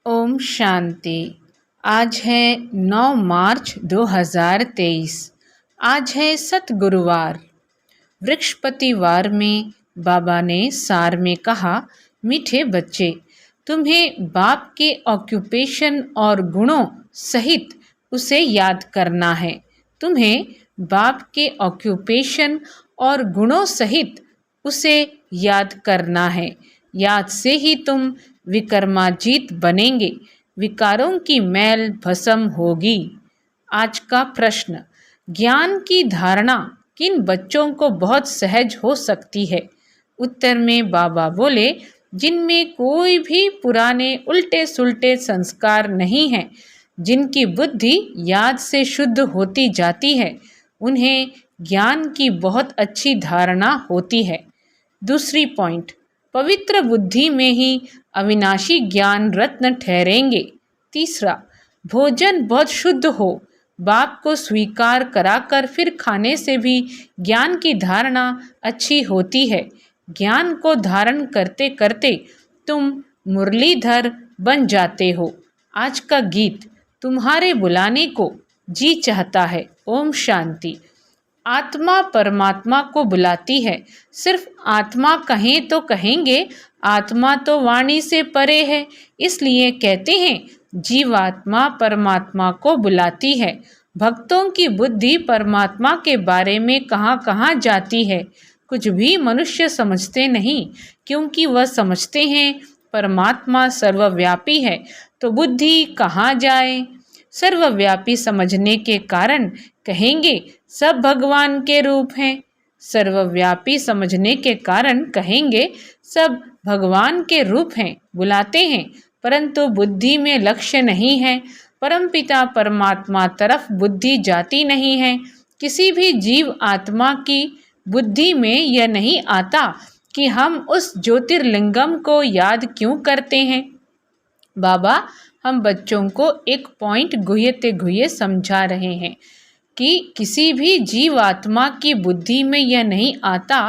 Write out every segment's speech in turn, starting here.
ओम शांति। आज है 9 मार्च 2023। आज है सतगुरुवार। वृक्षपतिवार में बाबा ने सार में कहा, मीठे बच्चे, तुम्हें बाप के ऑक्यूपेशन और गुणों सहित उसे याद करना है। तुम्हें बाप के ऑक्यूपेशन और गुणों सहित उसे याद करना है। याद से ही तुम विकर्माजीत बनेंगे, विकारों की मैल भस्म होगी। आज का प्रश्न, ज्ञान की धारणा किन बच्चों को बहुत सहज हो सकती है? उत्तर में बाबा बोले, जिनमें कोई भी पुराने उल्टे सुल्टे संस्कार नहीं हैं, जिनकी बुद्धि याद से शुद्ध होती जाती है, उन्हें ज्ञान की बहुत अच्छी धारणा होती है। दूसरी पॉइंट, पवित्र बुद्धि में ही अविनाशी ज्ञान रत्न ठहरेंगे। तीसरा, भोजन बहुत शुद्ध हो, बाप को स्वीकार कराकर फिर खाने से भी ज्ञान की धारणा अच्छी होती है। ज्ञान को धारण करते करते तुम मुरलीधर बन जाते हो। आज का गीत तुम्हारे बुलाने को जी चाहता है। ओम शांति। आत्मा परमात्मा को बुलाती है। सिर्फ आत्मा कहें तो कहेंगे, आत्मा तो वाणी से परे है। इसलिए कहते हैं जीवात्मा परमात्मा को बुलाती है। भक्तों की बुद्धि परमात्मा के बारे में कहाँ कहाँ जाती है, कुछ भी मनुष्य समझते नहीं, क्योंकि वह समझते हैं परमात्मा सर्वव्यापी है, तो बुद्धि कहाँ जाए। सर्वव्यापी समझने के कारण कहेंगे सब भगवान के रूप हैं। सर्वव्यापी समझने के कारण कहेंगे सब भगवान के रूप हैं, बुलाते हैं, परंतु बुद्धि में लक्ष्य नहीं है। परमपिता परमात्मा तरफ बुद्धि जाती नहीं है। किसी भी जीव आत्मा की बुद्धि में यह नहीं आता कि हम उस ज्योतिर्लिंगम को याद क्यों करते हैं। बाबा हम बच्चों को एक पॉइंट गुह्यते गुह्य समझा रहे हैं कि किसी भी जीवात्मा की बुद्धि में यह नहीं आता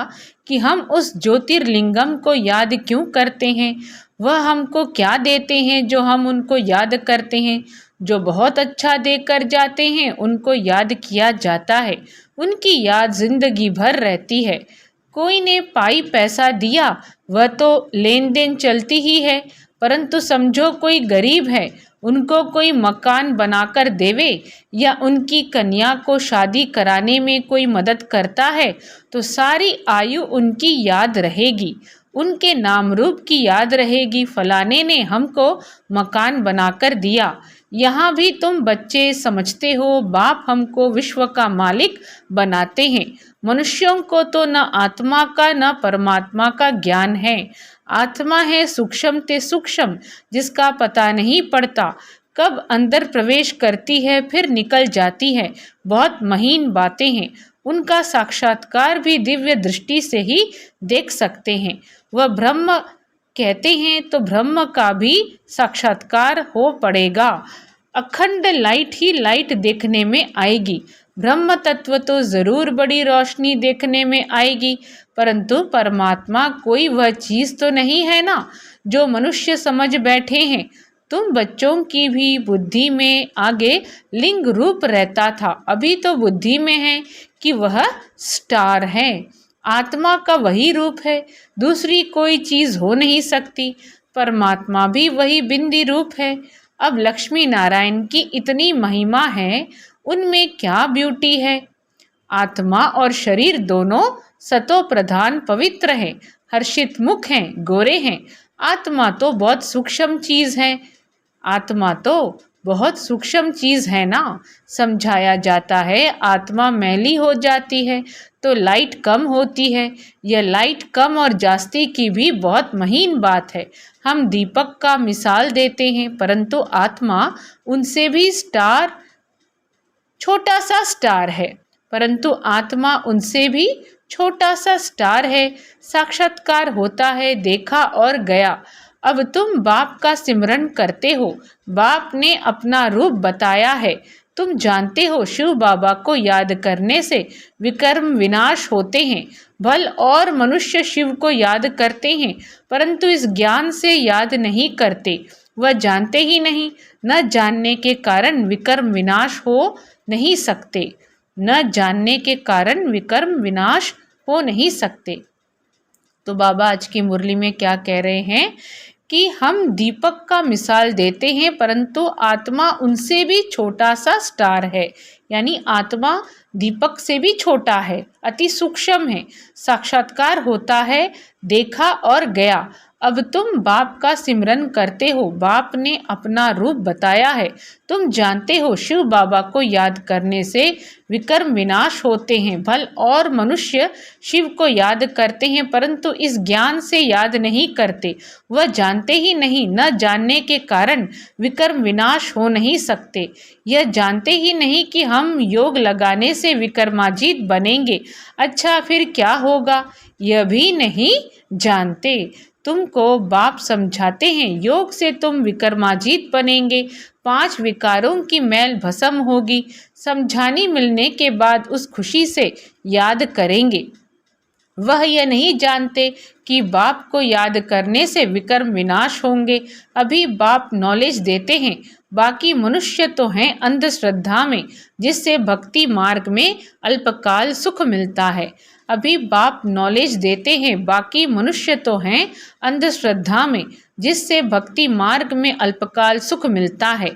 कि हम उस ज्योतिर्लिंगम को याद क्यों करते हैं। वह हमको क्या देते हैं जो हम उनको याद करते हैं। जो बहुत अच्छा देकर जाते हैं उनको याद किया जाता है, उनकी याद जिंदगी भर रहती है। कोई ने पाई पैसा दिया, वह तो लेन देन चलती ही है, परंतु समझो कोई गरीब है, उनको कोई मकान बनाकर देवे या उनकी कन्या को शादी कराने में कोई मदद करता है, तो सारी आयु उनकी याद रहेगी, उनके नाम रूप की याद रहेगी। फलाने ने हमको मकान बनाकर दिया। यहाँ भी तुम बच्चे समझते हो बाप हमको विश्व का मालिक बनाते हैं। मनुष्यों को तो न आत्मा का न परमात्मा का ज्ञान है। आत्मा है सूक्ष्म ते सूक्ष्म, जिसका पता नहीं पड़ता, कब अंदर प्रवेश करती है फिर निकल जाती है। बहुत महीन बातें हैं, उनका साक्षात्कार भी दिव्य दृष्टि से ही देख सकते हैं। वह ब्रह्म कहते हैं तो ब्रह्म का भी साक्षात्कार हो पड़ेगा। अखंड लाइट ही लाइट देखने में आएगी। ब्रह्म तत्व तो जरूर बड़ी रोशनी देखने में आएगी, परंतु परमात्मा कोई वह चीज़ तो नहीं है ना जो मनुष्य समझ बैठे हैं। तुम बच्चों की भी बुद्धि में आगे लिंग रूप रहता था, अभी तो बुद्धि में है कि वह स्टार है। आत्मा का वही रूप है, दूसरी कोई चीज़ हो नहीं सकती। परमात्मा भी वही बिंदी रूप है। अब लक्ष्मी नारायण की इतनी महिमा है, उनमें क्या ब्यूटी है। आत्मा और शरीर दोनों सतो प्रधान पवित्र हैं, हर्षित मुख हैं, गोरे हैं। आत्मा तो बहुत सूक्ष्म चीज़ है। आत्मा तो बहुत सूक्ष्म चीज़ है ना। समझाया जाता है आत्मा मैली हो जाती है तो लाइट कम होती है। यह लाइट कम और जास्ती की भी बहुत महीन बात है। हम दीपक का मिसाल देते हैं, परंतु आत्मा उनसे भी स्टार, छोटा सा स्टार है, परंतु आत्मा उनसे भी छोटा सा स्टार है। साक्षात्कार होता है, देखा और गया। अब तुम बाप का सिमरन करते हो, बाप ने अपना रूप बताया है। तुम जानते हो शिव बाबा को याद करने से विकर्म विनाश होते हैं। भल और मनुष्य शिव को याद करते हैं, परंतु इस ज्ञान से याद नहीं करते। वह जानते ही नहीं। न जानने के कारण विकर्म विनाश हो नहीं सकते। न जानने के कारण विकर्म विनाश हो नहीं सकते। तो बाबा आज की मुरली में क्या कह रहे हैं कि हम दीपक का मिसाल देते हैं, परंतु आत्मा उनसे भी छोटा सा स्टार है। यानी आत्मा दीपक से भी छोटा है, अति सूक्ष्म है। साक्षात्कार होता है, देखा और गया। अब तुम बाप का सिमरन करते हो, बाप ने अपना रूप बताया है। तुम जानते हो शिव बाबा को याद करने से विकर्म विनाश होते हैं। भल और मनुष्य शिव को याद करते हैं, परंतु इस ज्ञान से याद नहीं करते। वह जानते ही नहीं। न जानने के कारण विकर्म विनाश हो नहीं सकते। यह जानते ही नहीं कि हम योग लगाने से विकर्माजीत बनेंगे। अच्छा, फिर क्या होगा यह भी नहीं जानते। तुमको बाप समझाते हैं, योग से तुम विकर्माजीत बनेंगे। 5 विकारों की मैल भस्म होगी। समझानी मिलने के बाद उस खुशी से याद करेंगे। वह यह नहीं जानते कि बाप को याद करने से विकर्म विनाश होंगे। अभी बाप नॉलेज देते हैं। बाकी मनुष्य तो हैं अंधश्रद्धा में, जिससे भक्ति मार्ग में अल्पकाल सुख मिलता है। अभी बाप नॉलेज देते हैं। बाकी मनुष्य तो हैं अंधश्रद्धा में, जिससे भक्ति मार्ग में अल्पकाल सुख मिलता है।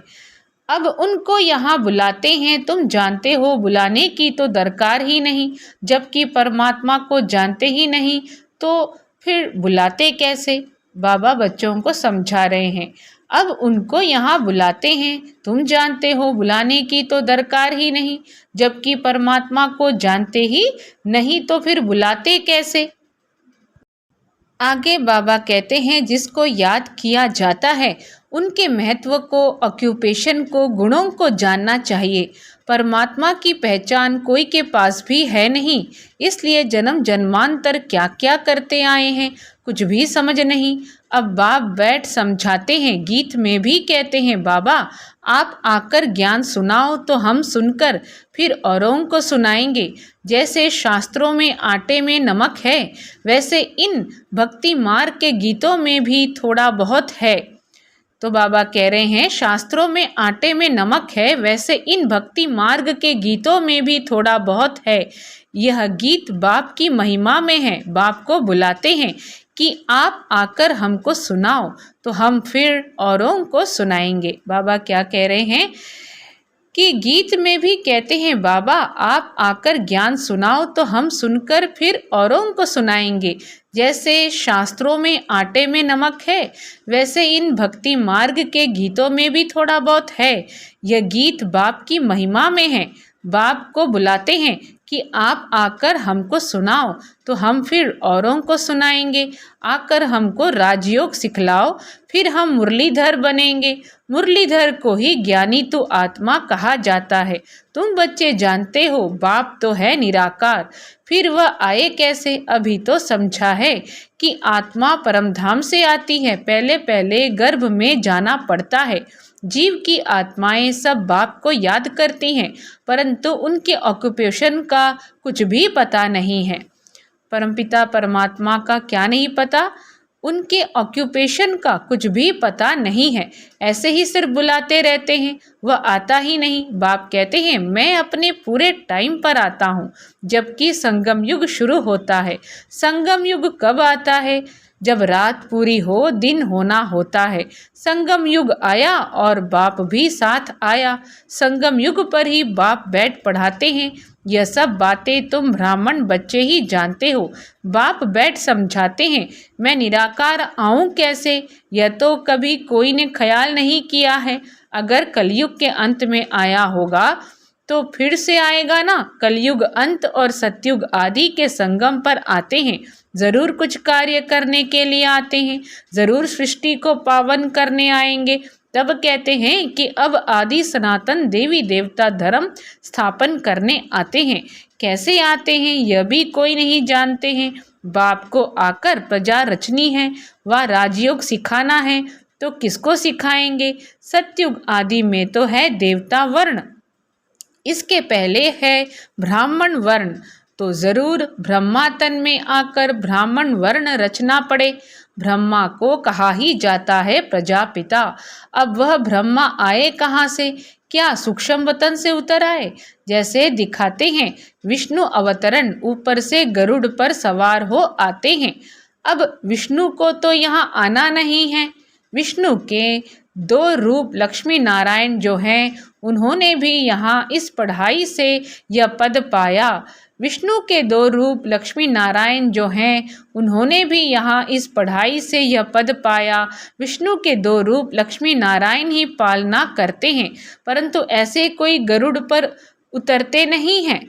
अब उनको यहाँ बुलाते हैं। तुम जानते हो बुलाने की तो दरकार ही नहीं। जबकि परमात्मा को जानते ही नहीं तो फिर बुलाते कैसे। बाबा बच्चों को समझा रहे हैं। अब उनको यहाँ बुलाते हैं। तुम जानते हो बुलाने की तो दरकार ही नहीं। जबकि परमात्मा को जानते ही नहीं तो फिर बुलाते कैसे। आगे बाबा कहते हैं, जिसको याद किया जाता है उनके महत्व को, ऑक्यूपेशन को, गुणों को जानना चाहिए। परमात्मा की पहचान कोई के पास भी है नहीं, इसलिए जन्म जन्मांतर क्या क्या करते आए हैं, कुछ भी समझ नहीं। अब बाप बैठ समझाते हैं। गीत में भी कहते हैं, बाबा आप आकर ज्ञान सुनाओ तो हम सुनकर फिर औरों को सुनाएंगे। जैसे शास्त्रों में आटे में नमक है, वैसे इन भक्ति मार्ग के गीतों में भी थोड़ा बहुत है। तो बाबा कह रहे हैं, शास्त्रों में आटे में नमक है, वैसे इन भक्ति मार्ग के गीतों में भी थोड़ा बहुत है। यह गीत बाप की महिमा में है। बाप को बुलाते हैं कि आप आकर हमको सुनाओ तो हम फिर औरों को सुनाएंगे। बाबा क्या कह रहे हैं कि गीत में भी कहते हैं, बाबा आप आकर ज्ञान सुनाओ तो हम सुनकर फिर औरों को सुनाएंगे। जैसे शास्त्रों में आटे में नमक है, वैसे इन भक्ति मार्ग के गीतों में भी थोड़ा बहुत है। यह गीत बाप की महिमा में है। बाप को बुलाते हैं कि आप आकर हमको सुनाओ तो हम फिर औरों को सुनाएंगे। आकर हमको राजयोग सिखलाओ, फिर हम मुरलीधर बनेंगे। मुरलीधर को ही ज्ञानी तो आत्मा कहा जाता है। तुम बच्चे जानते हो बाप तो है निराकार, फिर वह आए कैसे। अभी तो समझा है कि आत्मा परमधाम से आती है, पहले पहले गर्भ में जाना पड़ता है। जीव की आत्माएं सब बाप को याद करती हैं, परंतु उनके ऑक्यूपेशन का कुछ भी पता नहीं है। परमपिता परमात्मा का क्या नहीं पता, उनके ऑक्यूपेशन का कुछ भी पता नहीं है। ऐसे ही सिर्फ बुलाते रहते हैं, वह आता ही नहीं। बाप कहते हैं, मैं अपने पूरे टाइम पर आता हूँ, जबकि संगम युग शुरू होता है। संगम युग कब आता है? जब रात पूरी हो, दिन होना होता है। संगम युग आया और बाप भी साथ आया। संगम युग पर ही बाप बैठ पढ़ाते हैं। यह सब बातें तुम ब्राह्मण बच्चे ही जानते हो। बाप बैठ समझाते हैं, मैं निराकार आऊं कैसे, यह तो कभी कोई ने ख्याल नहीं किया है। अगर कलयुग के अंत में आया होगा तो फिर से आएगा ना। कलयुग अंत और सतयुग आदि के संगम पर आते हैं, जरूर कुछ कार्य करने के लिए आते हैं, जरूर सृष्टि को पावन करने आएंगे। तब कहते हैं कि अब आदि सनातन देवी देवता धर्म स्थापन करने आते हैं। कैसे आते हैं यह भी कोई नहीं जानते हैं। बाप को आकर प्रजा रचनी है, वह राजयोग सिखाना है, तो किसको सिखाएंगे। सतयुग आदि में तो है देवता वर्ण, इसके पहले है ब्राह्मण वर्ण, तो जरूर ब्रह्मातन में आकर ब्राह्मण वर्ण रचना पड़े। ब्रह्मा को कहा ही जाता है प्रजापिता। अब वह ब्रह्मा आए कहाँ से? क्या सूक्ष्म वतन से उतर आए? जैसे दिखाते हैं विष्णु अवतरण, ऊपर से गरुड़ पर सवार हो आते हैं। अब विष्णु को तो यहाँ आना नहीं है। विष्णु के दो रूप लक्ष्मी नारायण जो हैं, उन्होंने भी यहाँ इस पढ़ाई से यह पद पाया। विष्णु के दो रूप लक्ष्मी नारायण जो हैं, उन्होंने भी यहाँ इस पढ़ाई से यह पद पाया। विष्णु के दो रूप लक्ष्मी नारायण ही पालना करते हैं, परंतु ऐसे कोई गरुड़ पर उतरते नहीं हैं,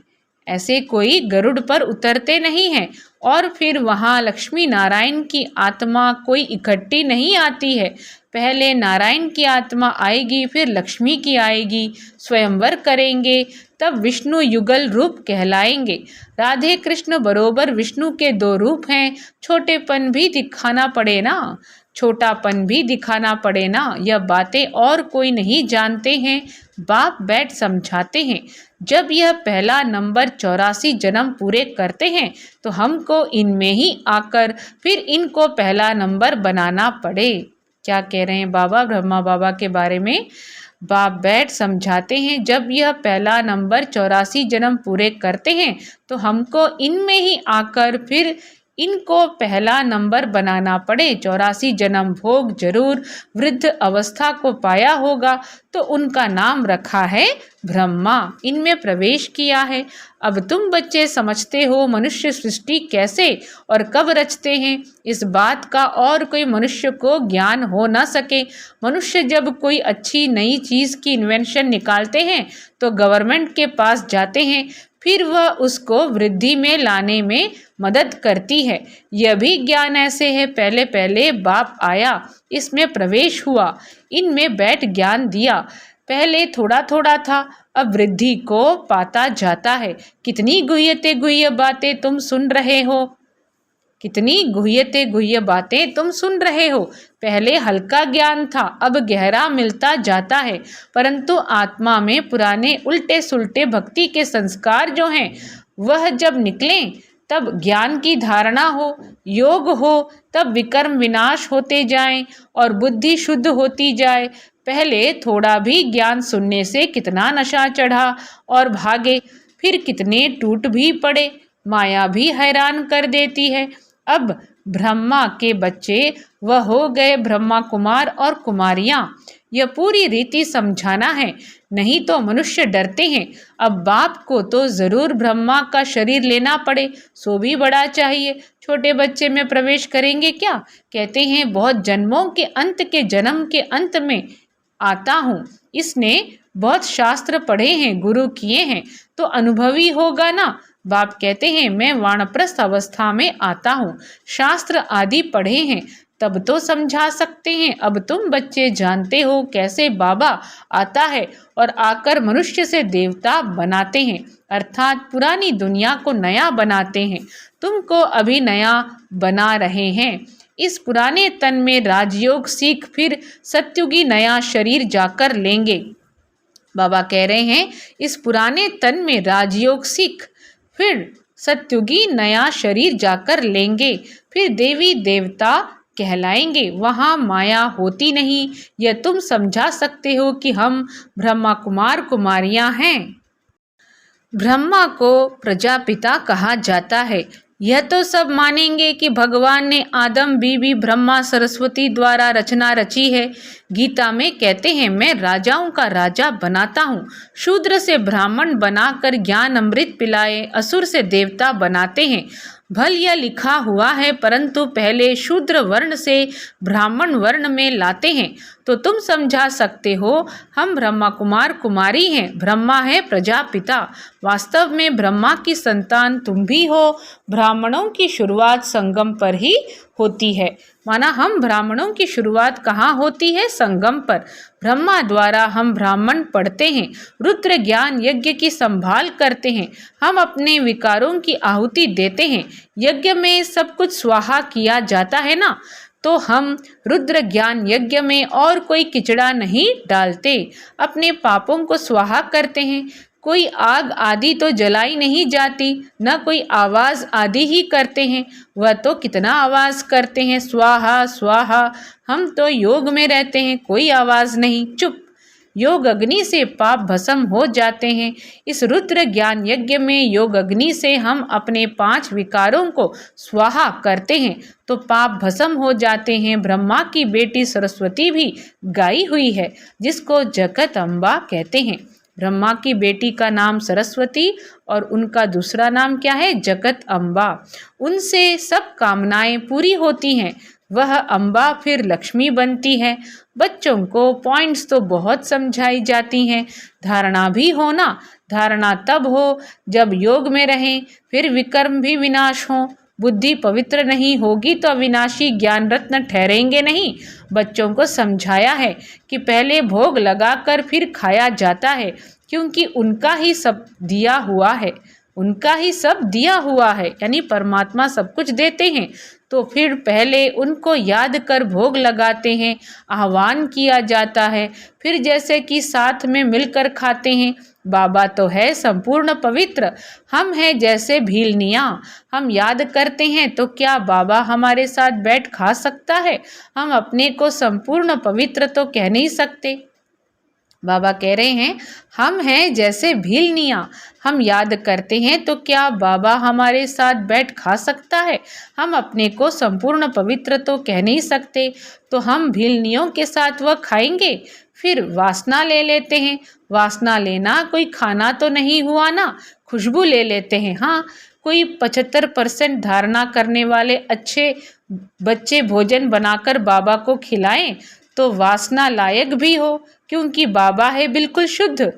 ऐसे कोई गरुड़ पर उतरते नहीं हैं। और फिर वहाँ लक्ष्मी नारायण की आत्मा कोई इकट्ठी नहीं आती है। पहले नारायण की आत्मा आएगी, फिर लक्ष्मी की आएगी, स्वयंवर करेंगे, तब विष्णु युगल रूप कहलाएंगे। राधे कृष्ण बरोबर विष्णु के दो रूप हैं। छोटेपन भी दिखाना पड़े ना, छोटापन भी दिखाना पड़े ना, यह बातें और कोई नहीं जानते हैं, बाप बैठ समझाते हैं। जब यह पहला नंबर 84 जन्म पूरे करते हैं तो हमको इनमें ही आकर फिर इनको पहला नंबर बनाना पड़े। क्या कह रहे हैं बाबा ब्रह्मा बाबा के बारे में? बाप बैठ समझाते हैं, जब यह पहला नंबर 84 जन्म पूरे करते हैं तो हमको इनमें ही आकर फिर इनको पहला नंबर बनाना पड़े। 84 जन्म भोग जरूर वृद्ध अवस्था को पाया होगा तो उनका नाम रखा है ब्रह्मा, इनमें प्रवेश किया है। अब तुम बच्चे समझते हो मनुष्य सृष्टि कैसे और कब रचते हैं, इस बात का और कोई मनुष्य को ज्ञान हो न सके। मनुष्य जब कोई अच्छी नई चीज़ की इन्वेंशन निकालते हैं तो गवर्नमेंट के पास जाते हैं, फिर वह उसको वृद्धि में लाने में मदद करती है। यह भी ज्ञान ऐसे है, पहले पहले बाप आया, इसमें प्रवेश हुआ, इनमें बैठ ज्ञान दिया। पहले थोड़ा थोड़ा था, अब वृद्धि को पाता जाता है। कितनी गुह्यते गुह्य बातें तुम सुन रहे हो, कितनी गुह्यते गुह्य बातें तुम सुन रहे हो। पहले हल्का ज्ञान था, अब गहरा मिलता जाता है, परंतु आत्मा में पुराने उल्टे सुल्टे भक्ति के संस्कार जो हैं वह जब निकलें तब ज्ञान की धारणा हो, योग हो, तब विकर्म विनाश होते जाएं और बुद्धि शुद्ध होती जाए। पहले थोड़ा भी ज्ञान सुनने से कितना नशा चढ़ा और भागे, फिर कितने टूट भी पड़े, माया भी हैरान कर देती है। अब ब्रह्मा के बच्चे वह हो गए ब्रह्मा कुमार और कुमारियाँ, यह पूरी रीति समझाना है, नहीं तो मनुष्य डरते हैं। अब बाप को तो ज़रूर ब्रह्मा का शरीर लेना पड़े, सो भी बड़ा चाहिए। छोटे बच्चे में प्रवेश करेंगे क्या? कहते हैं बहुत जन्मों के अंत के जन्म के अंत में आता हूँ। इसने बहुत शास्त्र पढ़े हैं, गुरु किए हैं, तो अनुभवी होगा ना। बाप कहते हैं मैं वानप्रस्थ अवस्था में आता हूँ, शास्त्र आदि पढ़े हैं, तब तो समझा सकते हैं। अब तुम बच्चे जानते हो कैसे बाबा आता है और आकर मनुष्य से देवता बनाते हैं, अर्थात पुरानी दुनिया को नया बनाते हैं। तुमको अभी नया बना रहे हैं। इस पुराने तन में राजयोग सीख फिर सत्युगी नया शरीर जाकर लेंगे। बाबा कह रहे हैं इस पुराने तन में राजयोग सीख फिर सत्युगी नया शरीर जाकर लेंगे, फिर देवी देवता कहलाएंगे। वहाँ माया होती नहीं, यह तुम समझा सकते हो कि हम ब्रह्मा कुमार कुमारियाँ हैं। ब्रह्मा को प्रजापिता कहा जाता है। यह तो सब मानेंगे कि भगवान ने आदम बीबी ब्रह्मा सरस्वती द्वारा रचना रची है। गीता में कहते हैं मैं राजाओं का राजा बनाता हूँ, शूद्र से ब्राह्मण बनाकर ज्ञान अमृत पिलाए, असुर से देवता बनाते हैं। भल यह लिखा हुआ है, परंतु पहले शूद्र वर्ण से ब्राह्मण वर्ण में लाते हैं। तो तुम समझा सकते हो हम ब्रह्मा कुमार कुमारी हैं, ब्रह्मा है प्रजापिता। वास्तव में ब्रह्मा की संतान तुम भी हो। ब्राह्मणों की शुरुआत संगम पर ही होती है, माना हम ब्राह्मणों की शुरुआत कहाँ होती है? संगम पर। ब्रह्मा द्वारा हम ब्राह्मण पढ़ते हैं, रुद्र ज्ञान यज्ञ की संभाल करते हैं, हम अपने विकारों की आहुति देते हैं। यज्ञ में सब कुछ स्वाहा किया जाता है ना, तो हम रुद्र ज्ञान यज्ञ में और कोई किचड़ा नहीं डालते, अपने पापों को स्वाहा करते हैं। कोई आग आदि तो जलाई नहीं जाती, न कोई आवाज़ आदि ही करते हैं। वह तो कितना आवाज़ करते हैं, स्वाहा स्वाहा। हम तो योग में रहते हैं, कोई आवाज़ नहीं, चुप। योग अग्नि से पाप भस्म हो जाते हैं। इस रुद्र ज्ञान यज्ञ में योग अग्नि से हम अपने 5 विकारों को स्वाहा करते हैं तो पाप भस्म हो जाते हैं। ब्रह्मा की बेटी सरस्वती भी गाई हुई है, जिसको जगत अम्बा कहते हैं। ब्रह्मा की बेटी का नाम सरस्वती और उनका दूसरा नाम क्या है? जगत अम्बा। उनसे सब कामनाएं पूरी होती हैं। वह अम्बा फिर लक्ष्मी बनती है। बच्चों को पॉइंट्स तो बहुत समझाई जाती हैं। धारणा भी होना, धारणा तब हो जब योग में रहें, फिर विकर्म भी विनाश हो। बुद्धि पवित्र नहीं होगी तो अविनाशी ज्ञान रत्न ठहरेंगे नहीं। बच्चों को समझाया है कि पहले भोग लगाकर फिर खाया जाता है, क्योंकि उनका ही सब दिया हुआ है, उनका ही सब दिया हुआ है, यानी परमात्मा सब कुछ देते हैं। तो फिर पहले उनको याद कर भोग लगाते हैं, आह्वान किया जाता है, फिर जैसे कि साथ में मिलकर खाते हैं। बाबा तो है संपूर्ण पवित्र, हम हैं जैसे भीलनियाँ। हम याद करते हैं तो क्या बाबा हमारे साथ बैठ खा सकता है? हम अपने को संपूर्ण पवित्र तो कह नहीं सकते। बाबा कह रहे हैं हम हैं जैसे भीलनियाँ। हम याद करते हैं तो क्या बाबा हमारे साथ बैठ खा सकता है? हम अपने को संपूर्ण पवित्र तो कह नहीं सकते, तो हम भीलनियों के साथ वह खाएंगे। फिर वासना ले लेते हैं। वासना लेना कोई खाना तो नहीं हुआ ना, खुशबू ले लेते हैं। हाँ, कोई 75% धारणा करने वाले अच्छे बच्चे भोजन बनाकर बाबा को खिलाएं तो वासना लायक भी हो, क्योंकि बाबा है बिल्कुल शुद्ध।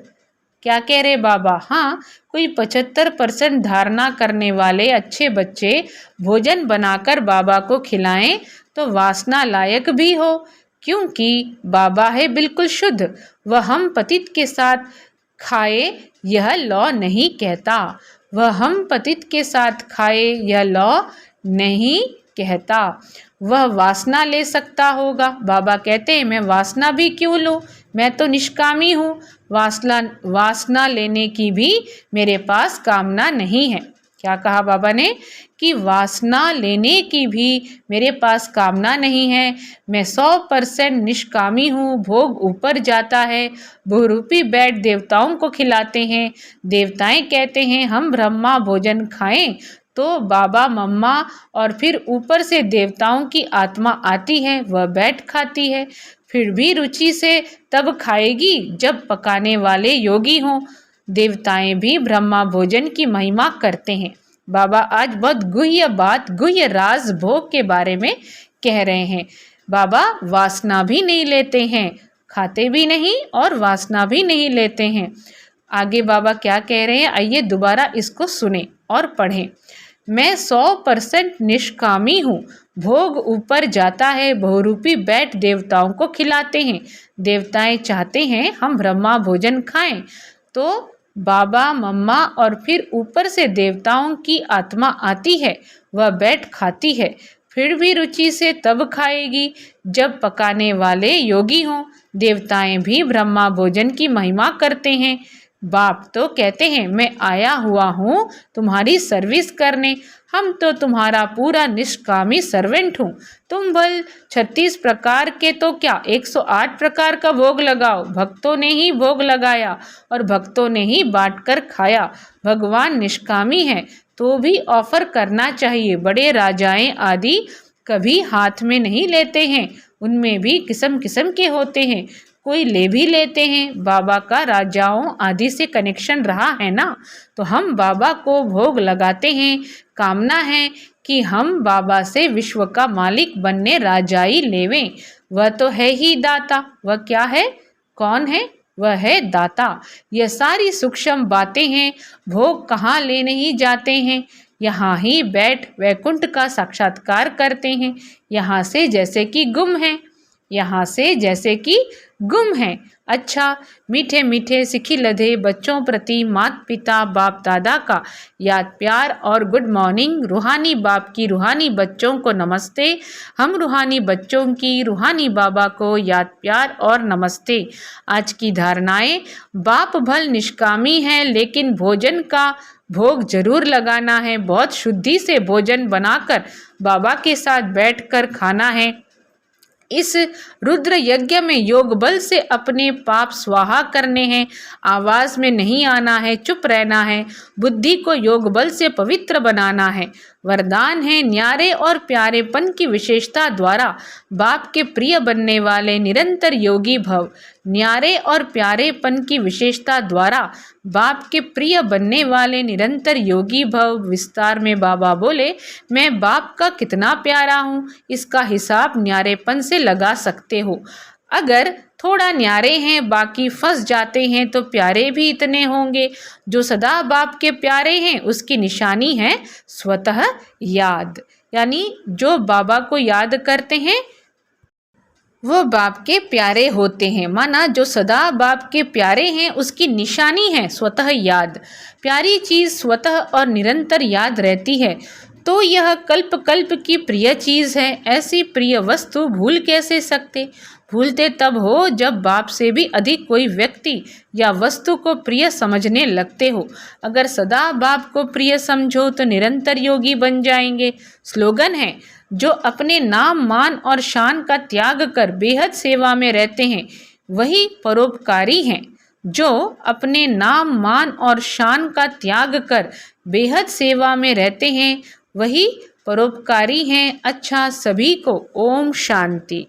क्या कह रहे बाबा? हाँ, कोई 75% धारणा करने वाले अच्छे बच्चे भोजन बनाकर बाबा को खिलाएं तो वासना लायक भी हो, क्योंकि बाबा है बिल्कुल शुद्ध। वह हम पतित के साथ खाए यह लॉ नहीं कहता। वह हम पतित के साथ खाए यह लॉ नहीं कहता। वह वासना ले सकता होगा। बाबा कहते हैं मैं वासना भी क्यों लूँ, मैं तो निष्कामी हूँ। वासना लेने की भी मेरे पास कामना नहीं है। क्या कहा बाबा ने? कि वासना लेने की भी मेरे पास कामना नहीं है। मैं 100% निष्कामी हूँ। भोग ऊपर जाता है, बहुरूपी बैठ देवताओं को खिलाते हैं। देवताएं कहते हैं हम ब्रह्मा भोजन खाएं तो बाबा मम्मा और फिर ऊपर से देवताओं की आत्मा आती है, वह बैठ खाती है। फिर भी रुचि से तब खाएगी जब पकाने वाले योगी हों। देवताएं भी ब्रह्मा भोजन की महिमा करते हैं। बाबा आज बहुत गुह्य बात, गुह्य राज भोग के बारे में कह रहे हैं। बाबा वासना भी नहीं लेते हैं, खाते भी नहीं और वासना भी नहीं लेते हैं। आगे बाबा क्या कह रहे हैं, आइए दोबारा इसको सुने और पढ़ें। मैं 100% निष्कामी हूँ। भोग ऊपर जाता है, बहुरूपी बैठ देवताओं को खिलाते हैं। देवताएं चाहते हैं हम ब्रह्मा भोजन खाएं तो बाबा मम्मा और फिर ऊपर से देवताओं की आत्मा आती है, वह बैठ खाती है। फिर भी रुचि से तब खाएगी जब पकाने वाले योगी हों। देवताएं भी ब्रह्मा भोजन की महिमा करते हैं। बाप तो कहते हैं मैं आया हुआ हूँ तुम्हारी सर्विस करने। हम तो तुम्हारा पूरा निष्कामी सर्वेंट हूँ। तुम भल 36 प्रकार के तो क्या 108 प्रकार का भोग लगाओ। भक्तों ने ही भोग लगाया और भक्तों ने ही बांटकर खाया। भगवान निष्कामी हैं तो भी ऑफर करना चाहिए। बड़े राजाएं आदि कभी हाथ में नहीं लेते हैं, उनमें भी किस्म किस्म के होते हैं, कोई ले भी लेते हैं। बाबा का राजाओं आदि से कनेक्शन रहा है ना, तो हम बाबा को भोग लगाते हैं। कामना है कि हम बाबा से विश्व का मालिक बनने राजाई लेवें। वह तो है ही दाता। वह क्या है, कौन है? वह है दाता। यह सारी सूक्ष्म बातें हैं। भोग कहाँ लेने ही जाते हैं, यहाँ ही बैठ वैकुंठ का साक्षात्कार करते हैं। यहाँ से जैसे कि गुम है, यहाँ से जैसे कि गुम हैं। अच्छा, मीठे मीठे सिखी लधे बच्चों प्रति माता पिता बाप दादा का याद प्यार और गुड मॉर्निंग। रूहानी बाप की रूहानी बच्चों को नमस्ते। हम रूहानी बच्चों की रूहानी बाबा को याद प्यार और नमस्ते। आज की धारणाएं। बाप भल निष्कामी है, लेकिन भोजन का भोग जरूर लगाना है। बहुत शुद्धि से भोजन बनाकर बाबा के साथ बैठकर खाना है। इस रुद्र यज्ञ में योग बल से अपने पाप स्वाहा करने हैं। आवाज में नहीं आना है, चुप रहना है। बुद्धि को योग बल से पवित्र बनाना है। वरदान है न्यारे और प्यारेपन की विशेषता द्वारा बाप के प्रिय बनने वाले निरंतर योगी भव। न्यारे और प्यारेपन की विशेषता द्वारा बाप के प्रिय बनने वाले निरंतर योगी भव। विस्तार में बाबा बोले, मैं बाप का कितना प्यारा हूँ, इसका हिसाब न्यारेपन से लगा सकते हो। अगर थोड़ा न्यारे हैं, बाकी फंस जाते हैं, तो प्यारे भी इतने होंगे। जो सदा बाप के प्यारे हैं उसकी निशानी है स्वतः याद, यानी जो बाबा को याद करते हैं वो बाप के प्यारे होते हैं। माना जो सदा बाप के प्यारे हैं उसकी निशानी है स्वतः याद। प्यारी चीज़ स्वतः और निरंतर याद रहती है, तो यह कल्प कल्प की प्रिय चीज़ है। ऐसी प्रिय वस्तु भूल कैसे सकते? भूलते तब हो जब बाप से भी अधिक कोई व्यक्ति या वस्तु को प्रिय समझने लगते हो। अगर सदा बाप को प्रिय समझो तो निरंतर योगी बन जाएंगे। स्लोगन है, जो अपने नाम मान और शान का त्याग कर बेहद सेवा में रहते हैं वही परोपकारी हैं। जो अपने नाम मान और शान का त्याग कर बेहद सेवा में रहते हैं वही परोपकारी हैं। अच्छा, सभी को ओम शांति।